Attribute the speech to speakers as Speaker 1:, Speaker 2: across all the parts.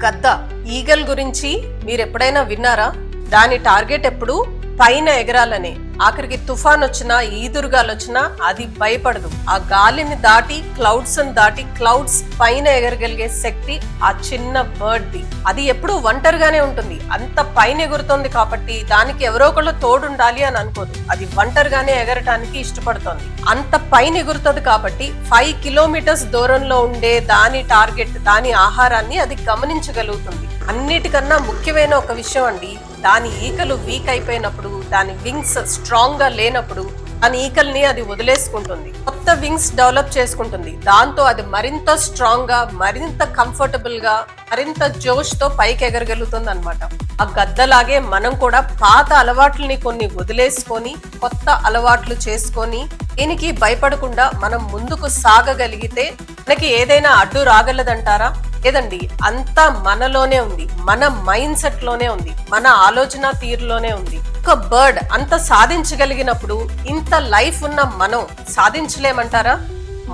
Speaker 1: గద్ద ఈగల్ గురించి మీరు ఎప్పుడైనా విన్నారా? దాని టార్గెట్ ఎప్పుడు పైన ఎగరాలనే. ఆఖరికి తుఫాన్ వచ్చినా ఈదురుగాలు వచ్చినా అది భయపడదు. ఆ గాలిని దాటి క్లౌడ్స్ పైన ఎగరగలిగే శక్తి ఆ చిన్న బర్డ్ ది. అది ఎప్పుడు ఒంటరిగానే ఉంటుంది. అంత పైన ఎగురుతుంది కాబట్టి దానికి ఎవరో ఒకళ్ళు తోడుండాలి అని అనుకోదు. అది ఒంటరిగానే ఎగరటానికి ఇష్టపడుతోంది. అంత పైన ఎగురుతుంది కాబట్టి 5 కిలోమీటర్స్ దూరంలో ఉండే దాని టార్గెట్, దాని ఆహారాన్ని అది గమనించగలుగుతుంది. అన్నిటికన్నా ముఖ్యమైన ఒక విషయం అండి, దాని ఈకలు వీక్ అయిపోయినప్పుడు, దాని వింగ్స్ స్ట్రాంగ్ గా లేనప్పుడు దాని ఈకల్ని అది వదిలేసుకుంటుంది. కొత్త వింగ్స్ డెవలప్ చేసుకుంటుంది. దాంతో అది మరింత స్ట్రాంగ్ గా, మరింత కంఫర్టబుల్ గా, మరింత జోష్ తో పైకి ఎగరగలుగుతుంది అనమాట. ఆ గద్దలాగే మనం కూడా పాత అలవాట్లని కొన్ని వదిలేసుకొని కొత్త అలవాట్లు చేసుకొని దీనికి భయపడకుండా మనం ముందుకు సాగగలిగితే మనకి ఏదైనా అడ్డు రాగలదంటారా? లేదండి, అంతా మనలోనే ఉంది, మన మైండ్ సెట్ లోనే ఉంది, మన ఆలోచన తీరులోనే ఉంది. ఒక బర్డ్ అంత సాధించగలిగినప్పుడు ఇంత లైఫ్ ఉన్న మనం సాధించలేమంటారా?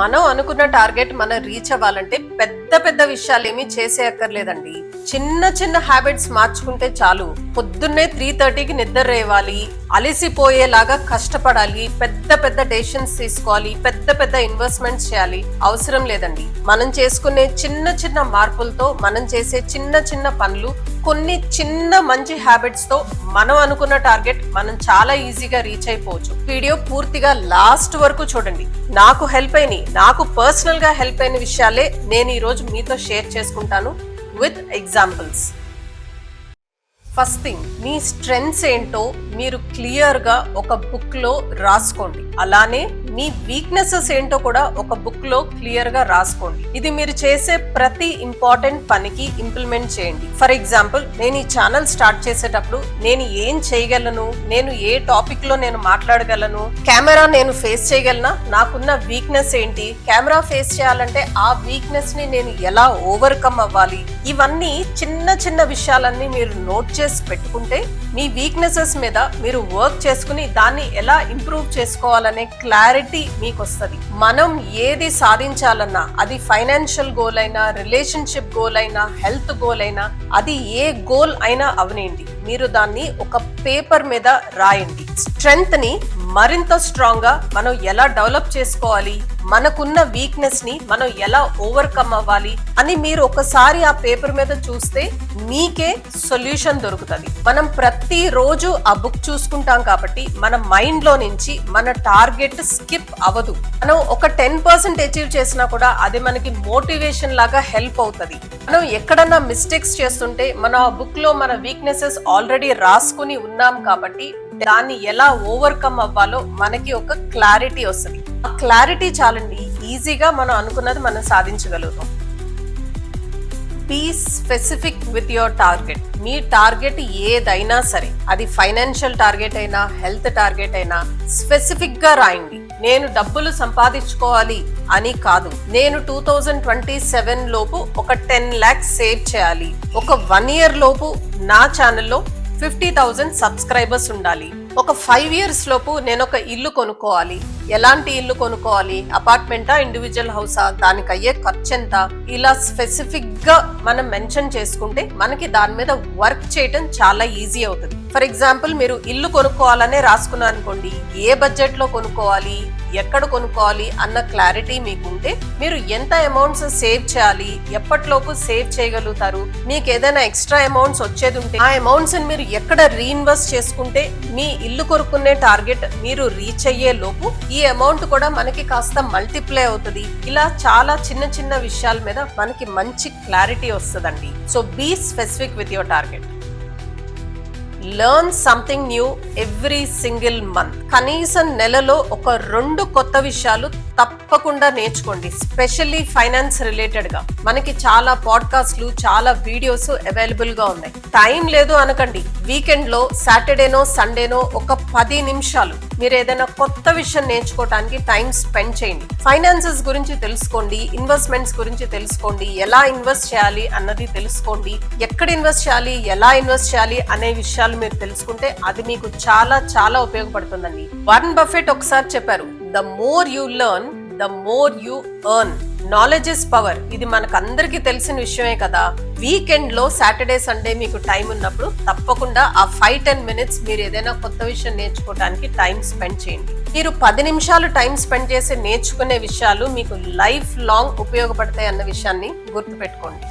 Speaker 1: మనం అనుకున్న టార్గెట్ మనం రీచ్ అవ్వాలంటే పెద్ద పెద్ద విషయాలు ఏమీ చేసే అక్కర్లేదండి. చిన్న చిన్న హ్యాబిట్స్ మార్చుకుంటే చాలు. పొద్దున్నే 3:30కి నిద్ర రేవాలి, అలసిపోయేలాగా కష్టపడాలి, పెద్ద పెద్ద డెసిషన్స్ తీసుకోవాలి, పెద్ద పెద్ద ఇన్వెస్ట్మెంట్స్ చేయాలి అవసరం లేదండి. మనం చేసుకునే చిన్న చిన్న మార్పులతో, మనం చేసే చిన్న చిన్న పనులు, కొన్ని చిన్న మంచి హ్యాబిట్స్ తో మనం అనుకున్న టార్గెట్ మనం చాలా ఈజీగా రీచ్ అయిపోవచ్చు. వీడియో పూర్తిగా లాస్ట్ వరకు చూడండి. నాకు పర్సనల్ గా హెల్ప్ అయిన విషయాలే నేను ఈ రోజు మీతో షేర్ చేసుకుంటాను with examples. First thing, me strengths ఏంటో మీరు క్లియర్ గా ఒక బుక్ లో రాసుకోండి. అలానే మీ వీక్నెసెస్ ఏంటో కూడా ఒక బుక్ లో క్లియర్ గా రాసుకోండి. ఇది మీరు చేసే ప్రతి ఇంపార్టెంట్ పనికి ఇంప్లిమెంట్ చేయండి. ఫర్ ఎగ్జాంపుల్, నేను ఈ ఛానల్ స్టార్ట్ చేసేటప్పుడు నేను ఏం చేయగలను, నేను ఏ టాపిక్ లో నేను మాట్లాడగలను, కెమెరా నేను ఫేస్ చేయగలనా, నాకున్న వీక్నెస్ ఏంటి, కెమెరా ఫేస్ చేయాలంటే ఆ వీక్నెస్ ని నేను ఎలా ఓవర్కమ్ అవ్వాలి, ఇవన్నీ చిన్న చిన్న విషయాలన్నీ మీరు నోట్ చేసి పెట్టుకుంటే మీ వీక్నెసెస్ మీద మీరు వర్క్ చేసుకుని దాన్ని ఎలా ఇంప్రూవ్ చేసుకోవాలనే క్లారిటీ మీకు వస్తుంది. మనం ఏది సాధించాలన్నా, అది ఫైనాన్షియల్ గోల్ అయినా, రిలేషన్షిప్ గోల్ అయినా, హెల్త్ గోల్ అయినా, అది ఏ గోల్ అయినా అవనేయండి, మీరు దాన్ని ఒక పేపర్ మీద రాయండి. స్ట్రెంగ్త్ ని మరింత స్ట్రాంగ్ గా మనం ఎలా డెవలప్ చేసుకోవాలి, మనకున్న వీక్నెస్ ని మనం ఎలా ఓవర్కమ్ అవ్వాలి అని మీరు ఒకసారి ఆ పేపర్ మీద చూస్తే మీకే సొల్యూషన్ దొరుకుతుంది. మనం ప్రతి రోజు ఆ బుక్ చూసుకుంటాం కాబట్టి మన మైండ్ లో నుంచి మన టార్గెట్ స్కిప్ అవ్వదు. మనం ఒక 10% అచీవ్ చేసినా కూడా అది మనకి మోటివేషన్ లాగా హెల్ప్ అవుతుంది. మనం ఎక్కడన్నా మిస్టేక్స్ చేస్తుంటే మన ఆ బుక్ లో మన వీక్నెసెస్ ఆల్రెడీ రాసుకుని ఉన్నాం కాబట్టి దాన్ని ఎలా ఓవర్కమ్ అవ్వాలో మనకి ఒక క్లారిటీ వస్తుంది. ఆ క్లారిటీ చాలండి, ఈజీగా మనం అనుకున్నది మనం సాధించగలుగుతాం. Be specific with your target. మీ టార్గెట్ ఏదైనా సరే, అది ఫైనాన్షియల్ టార్గెట్ అయినా, హెల్త్ టార్గెట్ అయినా, స్పెసిఫిక్ గా రాయండి. నేను డబ్బులు సంపాదించుకోవాలి అని కాదు, నేను 2027 లోపు ఒక 10 lakhs సేవ్ చేయాలి, ఒక 1 year లోపు నా ఛానల్లో 50,000 సబ్స్క్రైబర్స్ ఉండాలి, ఒక 5 years లోపు నేను ఒక ఇల్లు కొనుక్కోవాలి. ఎలాంటి ఇల్లు కొనుక్కోవాలి, అపార్ట్మెంటా, ఇండివిజువల్ హౌసా, దానికి అయ్యే ఖర్చు ఎంత, ఇలా స్పెసిఫిక్ గా మనం మెన్షన్ చేసుకుంటే మనకి దాని మీద వర్క్ చేయడం చాలా ఈజీ అవుతుంది. ఫర్ ఎగ్జాంపుల్, మీరు ఇల్లు కొనుక్కోవాలనే రాసుకున్నారు అనుకోండి, ఏ బడ్జెట్ లో కొనుక్కోవాలి, ఎక్కడ కొనుక్కోవాలి అన్న క్లారిటీ మీకుంటే మీరు ఎంత అమౌంట్స్ సేవ్ చేయాలి, ఎప్పటిలోపు సేవ్ చేయగలుగుతారు, మీకు ఏదైనా ఎక్స్ట్రా అమౌంట్స్ వచ్చేది ఉంటే ఆ అమౌంట్స్ మీరు ఎక్కడ రీఇన్వెస్ట్ చేసుకుంటే మీ ఇల్లు కొనుక్కునే టార్గెట్ మీరు రీచ్ అయ్యే లోపు ఈ అమౌంట్ కూడా మనకి కాస్త మల్టిప్లై అవుతుంది. ఇలా చాలా చిన్న చిన్న విషయాల మీద మనకి మంచి క్లారిటీ వస్తుందండి. So be specific with your target. Learn something new every single month. కనీసం నెలలో ఒక 2 కొత్త విషయాలు తప్పకుండా నేర్చుకోండి. స్పెషల్లీ ఫైనాన్స్ రిలేటెడ్ గా మనకి చాలా పాడ్కాస్ట్లు, చాలా వీడియోస్ అవైలబుల్ గా ఉన్నాయి. టైం లేదు అనకండి, వీకెండ్ లో సాటర్డేనో సండేనో ఒక 10 నిమిషాలు మీరు ఏదైనా కొత్త విషయం నేర్చుకోవడానికి టైం స్పెండ్ చేయండి. ఫైనాన్సెస్ గురించి తెలుసుకోండి, ఇన్వెస్ట్మెంట్స్ గురించి తెలుసుకోండి, ఎలా ఇన్వెస్ట్ చేయాలి అన్నది తెలుసుకోండి, ఎక్కడ ఇన్వెస్ట్ చేయాలి, ఎలా ఇన్వెస్ట్ చేయాలి అనే విషయాలు మీరు తెలుసుకుంటే అది మీకు చాలా చాలా ఉపయోగపడుతుందండి. వారన్ బఫెట్ ఒకసారి చెప్పారు, the more you learn the more you earn, knowledge is power, ఇది మనకందరికీ తెలిసిన విషయమే కదా. వీకెండ్ లో సాటర్డే సండే మీకు టైం ఉన్నప్పుడు తప్పకుండా ఆ 5-10 minutes మీరు ఏదైనా కొత్త విషయం నేర్చుకోవడానికి టైం స్పెండ్ చేయండి. మీరు 10 నిమిషాలు టైం స్పెండ్ చేసి నేర్చుకునే విషయాలు మీకు లైఫ్ లాంగ్ ఉపయోగపడతాయి అన్న విషయాన్ని గుర్తుపెట్టుకోండి.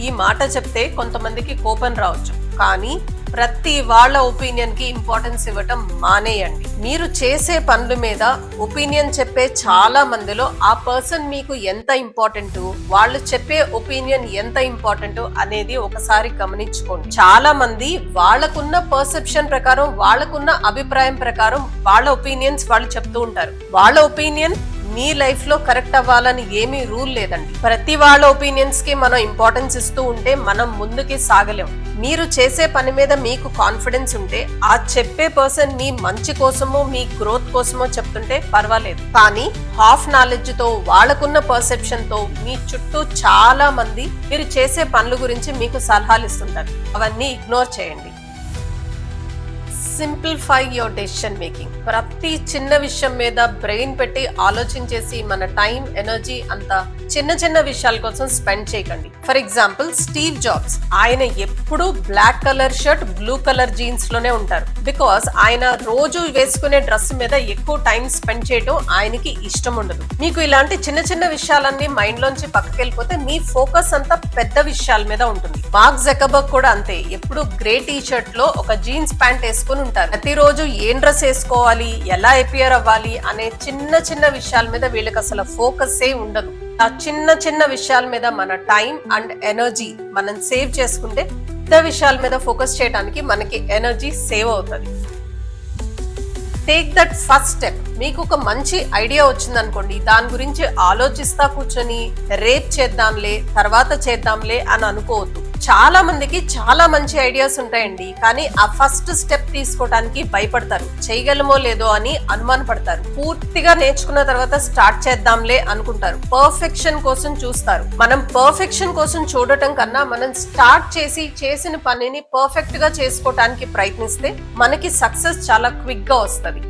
Speaker 1: ఈ మాట చెప్తే కొంతమందికి కోపం రావచ్చు, కానీ ప్రతి వాళ్ళ ఒపీనియన్ కి ఇంపార్టెన్స్ ఇవ్వటం మానేయండి. మీరు చేసే పనుల మీద ఒపీనియన్ చెప్పే చాలా మందిలో ఆ పర్సన్ మీకు ఎంత ఇంపార్టెంట్, వాళ్ళు చెప్పే ఒపీనియన్ ఎంత ఇంపార్టెంట్ అనేది ఒకసారి గమనించుకోండి. చాలా మంది వాళ్ళకున్న పర్సెప్షన్ ప్రకారం, వాళ్ళకున్న అభిప్రాయం ప్రకారం వాళ్ళ ఒపీనియన్స్ వాళ్ళు చెప్తూ ఉంటారు. వాళ్ళ ఒపీనియన్ మీ లైఫ్ లో కరెక్ట్ అవ్వాలని ఏమీ రూల్ లేదండి. ప్రతి వాళ్ళ ఒపీనియన్స్ కి మనం ఇంపార్టెన్స్ ఇస్తూ ఉంటే మనం ముందుకి సాగలేం. మీరు చేసే పని మీద మీకు కాన్ఫిడెన్స్ ఉంటే ఆ చెప్పే పర్సన్ మీ మంచి కోసమో మీ గ్రోత్ కోసమో చెప్తుంటే పర్వాలేదు, కానీ హాఫ్ నాలెడ్జ్ తో, వాళ్ళకున్న పర్సెప్షన్ తో మీ చుట్టూ చాలా మంది మీరు చేసే పనుల గురించి మీకు సలహాలు ఇస్తుంటారు. అవన్నీ ఇగ్నోర్ చేయండి. Simplify your decision making. ప్రతి చిన్న విషయం మీద బ్రెయిన్ పెట్టి ఆలోచించేసి మన టైం, ఎనర్జీ అంతా చిన్న చిన్న విషయాల కోసం స్పెండ్ చేయకండి. ఫర్ ఎగ్జాంపుల్ స్టీవ్ జాబ్స్, ఆయన ఎప్పుడు black colour shirt, blue colour jeans లోనే ఉంటారు. బికాస్ ఆయన రోజు వేసుకునే డ్రెస్ మీద ఎక్కువ టైం స్పెండ్ చేయడం ఆయనకి ఇష్టం ఉండదు. మీకు ఇలాంటి చిన్న చిన్న విషయాలన్నీ మైండ్ లోంచి పక్కకి వెళ్ళిపోతే మీ ఫోకస్ అంతా పెద్ద విషయాల మీద ఉంటుంది. మార్క్ జకర్బర్గ్ కూడా అంతే, ఎప్పుడు గ్రే టీ షర్ట్ లో ఒక జీన్స్ ప్యాంట్ వేసుకుని ఉంటారు. ప్రతిరోజు ఏం డ్రెస్ వేసుకోవాలి, ఎలా అపియర్ అవ్వాలి అనే చిన్న చిన్న విషయాల మీద వీళ్ళకి అసలు ఫోకస్ ఏ ఉండదు. ఆ చిన్న చిన్న విషయాల మీద మన టైం అండ్ ఎనర్జీ మనం సేవ్ చేసుకుంటే పెద్ద విషయాల మీద ఫోకస్ చేయడానికి మనకి ఎనర్జీ సేవ్ అవుతుంది. Take that first step. మీకు ఒక మంచి ఐడియా వచ్చింది అనుకోండి, దాని గురించి ఆలోచిస్తా కూర్చొని రేపు చేద్దాంలే, తర్వాత చేద్దాంలే అని అనుకోవద్దు. చాలా మందికి చాలా మంచి ఐడియాస్ ఉంటాయండి, కానీ ఆ ఫస్ట్ స్టెప్ తీసుకోవడానికి భయపడతారు. చేయగలమో లేదో అని అనుమాన పడతారు. పూర్తిగా నేర్చుకున్న తర్వాత స్టార్ట్ చేద్దాంలే అనుకుంటారు. పర్ఫెక్షన్ కోసం చూస్తారు. మనం పర్ఫెక్షన్ కోసం చూడటం కన్నా మనం స్టార్ట్ చేసి చేసిన పనిని పర్ఫెక్ట్ గా చేసుకోవటానికి ప్రయత్నిస్తే మనకి సక్సెస్ చాలా క్విక్ గా వస్తుంది.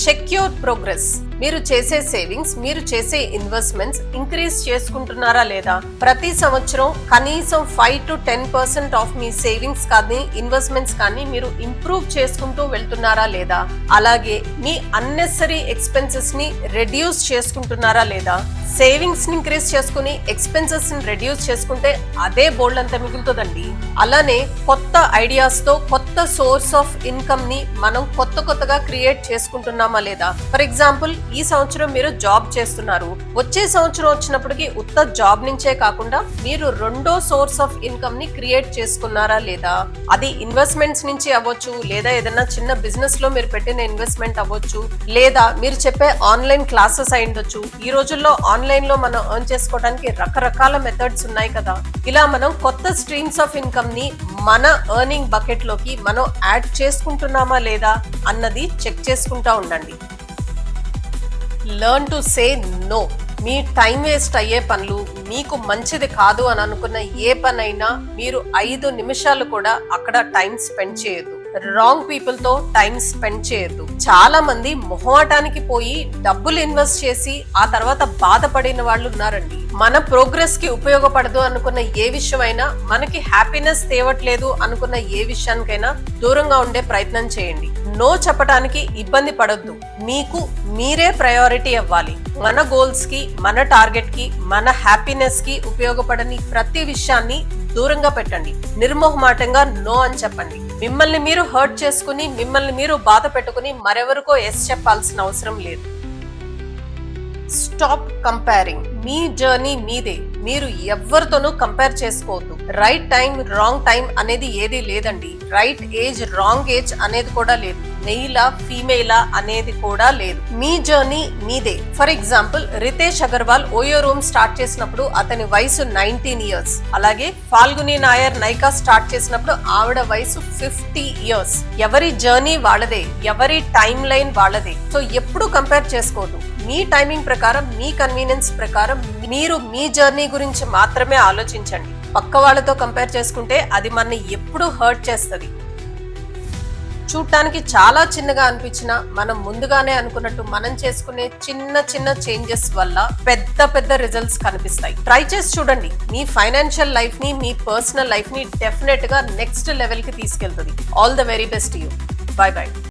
Speaker 1: Check your progress. మీరు చేసే సేవింగ్స్, మీరు చేసే ఇన్వెస్ట్మెంట్స్ ఇంక్రీజ్ చేసుకుంటున్నారా లేదా? ప్రతి సంవత్సరం కనీసం 5-10% ఆఫ్ మీ సేవింగ్స్ కానీ ఇన్వెస్ట్మెంట్స్ కానీ మీరు ఇంప్రూవ్ చేసుకుంటూ వెళ్తున్నారా లేదా? అలాగే మీ అన్నెసరీ ఎక్స్పెన్సెస్ ని రెడ్యూస్ చేసుకుంటున్నారా లేదా? సేవింగ్స్ ని ఇంక్రీజ్ చేసుకుని ఎక్స్పెన్సెస్ ని రెడ్యూస్ చేసుకుంటే అదే బోల్డ్ అంతా మిగులుతుందండి. అలానే కొత్త ఐడియాస్ తో కొత్త సోర్స్ ఆఫ్ ఇన్కమ్ ని మనం కొత్తగా క్రియేట్ చేసుకుంటున్నామా లేదా? ఫర్ ఎగ్జాంపుల్, ఈ సంవత్సరం మీరు జాబ్ చేస్తున్నారు. వచ్చే సంవత్సరం వచ్చినప్పటికీ ఉత్త జాబ్ నుంచే కాకుండా మీరు రెండో సోర్స్ ఆఫ్ ఇన్కమ్ ని క్రియేట్ చేసుకున్నారా లేదా? అది ఇన్వెస్ట్మెంట్స్ నుంచి అవ్వచ్చు, లేదా ఏదైనా చిన్న బిజినెస్ లో మీరు పెట్టిన ఇన్వెస్ట్మెంట్ అవ్వచ్చు, లేదా మీరు చెప్పే ఆన్లైన్ క్లాసెస్ అయ్యుండొచ్చు. ఈ రోజుల్లో ఆన్లైన్ లో మనం ఎర్న్ చేసుకోవడానికి రకరకాల మెథడ్స్ ఉన్నాయి కదా. ఇలా మనం కొత్త స్ట్రీమ్స్ ఆఫ్ ఇన్కమ్ ని మన ఎర్నింగ్ బకెట్ లోకి మనం యాడ్ చేసుకుంటున్నామా లేదా అన్నది చెక్ చేసుకుంటా ఉండండి. Learn to say no. మీ టైం వేస్ట్ అయ్యే పనులు, మీకు మంచిది కాదు అని అనుకున్న ఏ పనైనా మీరు 5 నిమిషాలు కూడా అక్కడ టైం స్పెండ్ చేయొద్దు. రాంగ్ పీపుల్ తో టైం స్పెండ్ చేయొద్దు. చాలా మంది మొహమాటానికి పోయి డబ్బులు ఇన్వెస్ట్ చేసి ఆ తర్వాత బాధపడిన వాళ్ళు ఉన్నారండి. మన ప్రోగ్రెస్ కి ఉపయోగపడదు అనుకున్న ఏ విషయమైనా, మనకి హ్యాపీనెస్ తేవట్లేదు అనుకున్న ఏ విషయానికైనా దూరంగా ఉండే ప్రయత్నం చేయండి. నో చెప్పడానికి ఇబ్బంది పడొద్దు. మీకు మీరే ప్రయారిటీ అవ్వాలి. మన గోల్స్ కి, మన టార్గెట్ కి, మన హ్యాపీనెస్ కి ఉపయోగపడని ప్రతి విషయాన్ని దూరంగా పెట్టండి. నిర్మోహమాటంగా నో అని చెప్పండి. మిమ్మల్ని మీరు హర్ట్ చేసుకుని, మిమ్మల్ని మీరు బాధ పెట్టుకుని మరెవరికో ఎస్ చెప్పాల్సిన అవసరం లేదు. Stop comparing. మీ జర్నీ మీదే, మీరు ఎవరితోనూ కంపేర్ చేసుకోవద్దు. రైట్ టైం, రాంగ్ టైం అనేది ఏది లేదండి. రైట్ ఏజ్, రాంగ్ ఏజ్ అనేది కూడా లేదు. మెయిలా ఫీమేలా అనేది కూడా లేదు. మీ జర్నీ మీదే. For example, Ritesh Agarwal OYO room start చేసినప్పుడు అతని వయసు 19 years. అలాగే ఫాల్గుని నాయర్ నైకా స్టార్ట్ చేసినప్పుడు ఆవిడ వయసు 50 years. ఎవరి జర్నీ వాళ్ళదే, ఎవరి టైం లైన్ వాళ్ళదే. సో ఎప్పుడు కంపేర్ చేసుకోవద్దు. మీ టైమింగ్ ప్రకారం, మీ కన్వీనియన్స్ ప్రకారం మీరు మీ జర్నీ గురించి మాత్రమే ఆలోచించండి. పక్క వాళ్ళతో కంపేర్ చేసుకుంటే అది మనని ఎప్పుడు హర్ట్ చేస్తుంది. చూడటానికి చాలా చిన్నగా అనిపించినా మనం ముందుగానే అనుకున్నట్టు మనం చేసుకునే చిన్న చిన్న చేంజెస్ వల్ల పెద్ద పెద్ద రిజల్ట్స్ కనిపిస్తాయి. ట్రై చేసి చూడండి. మీ ఫైనాన్షియల్ లైఫ్ ని, మీ పర్సనల్ లైఫ్ ని డెఫినెట్ గా నెక్స్ట్ లెవెల్ కి తీసుకెళ్తుంది. All the very best you. By by.